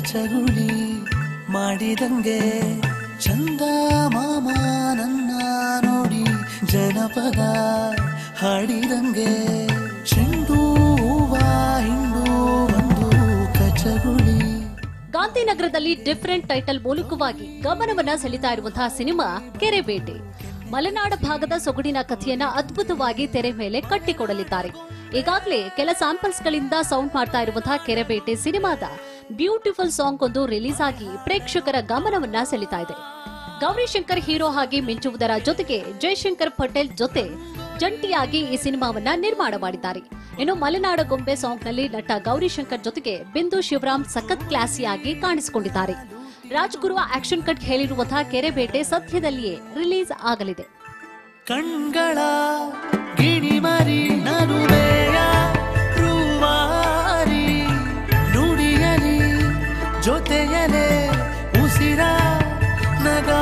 ಕಚಗುಳಿ ಮಾಡಿದಂಗೆ ಚಂದ ಮಾಮ ನನ್ನ ನೋಡಿ ಜನಪದ ಹಾಡಿದಂಗೆ ಚೆಂಡು ಹೂವ ಹಿಂಡು ಒಂದು ಕಚಗುಳಿ. ಗಾಂಧಿನಗರದಲ್ಲಿ ಡಿಫರೆಂಟ್ ಟೈಟಲ್ ಮೂಲಕವಾಗಿ ಗಮನವನ್ನ ಸೆಳೀತಾ ಇರುವಂತಹ ಸಿನಿಮಾ ಕೆರೆಬೇಟೆ. ಮಲೆನಾಡ ಭಾಗದ ಸೊಗಡಿನ ಕಥೆಯನ್ನ ಅದ್ಭುತವಾಗಿ ತೆರೆ ಮೇಲೆ ಕಟ್ಟಿಕೊಡಲಿದ್ದಾರೆ. ಈಗಾಗಲೇ ಕೆಲ ಸ್ಯಾಂಪಲ್ಸ್ ಗಳಿಂದ ಸೌಂಡ್ ಮಾಡ್ತಾ ಇರುವಂತಹ ಕೆರೆಬೇಟೆ ಸಿನಿಮಾದ ಬ್ಯೂಟಿಫುಲ್ ಸಾಂಗ್ ಒಂದು ರಿಲೀಸ್ ಆಗಿ ಪ್ರೇಕ್ಷಕರ ಗಮನವನ್ನ ಸೆಳೀತಾ ಇದೆ. ಗೌರಿಶಂಕರ್ ಹೀರೋ ಆಗಿ ಮಿಂಚುವುದರ ಜೊತೆಗೆ ಜಯಶಂಕರ್ ಪಟೇಲ್ ಜೊತೆ ಜಂಟಿಯಾಗಿ ಈ ಸಿನಿಮಾವನ್ನ ನಿರ್ಮಾಣ ಮಾಡಿದ್ದಾರೆ. ಇನ್ನು ಮಲೆನಾಡ ಗೊಂಬೆ ಸಾಂಗ್ ನಲ್ಲಿ ನಟ ಗೌರಿಶಂಕರ್ ಜೊತೆಗೆ ಬಿಂದು ಶಿವರಾಮ್ ಸಖತ್ ಕ್ಲಾಸಿಯಾಗಿ ಕಾಣಿಸಿಕೊಂಡಿದ್ದಾರೆ. ರಾಜ್ಗುರು ಆಕ್ಷನ್ ಕಟ್ ಹೇಳಿರುವಂತಹ ಕೆರೆಬೇಟೆ ಸದ್ಯದಲ್ಲಿಯೇ ರಿಲೀಸ್ ಆಗಲಿದೆ. ಕಣ್ಗಳ ಗಿಣಿಮರಿ ನರುವೆಯ ರೂವಾರಿ ನುಡಿಯಲಿ ಜೊತೆಯಲೆ ಉಸಿರ ನಗಾ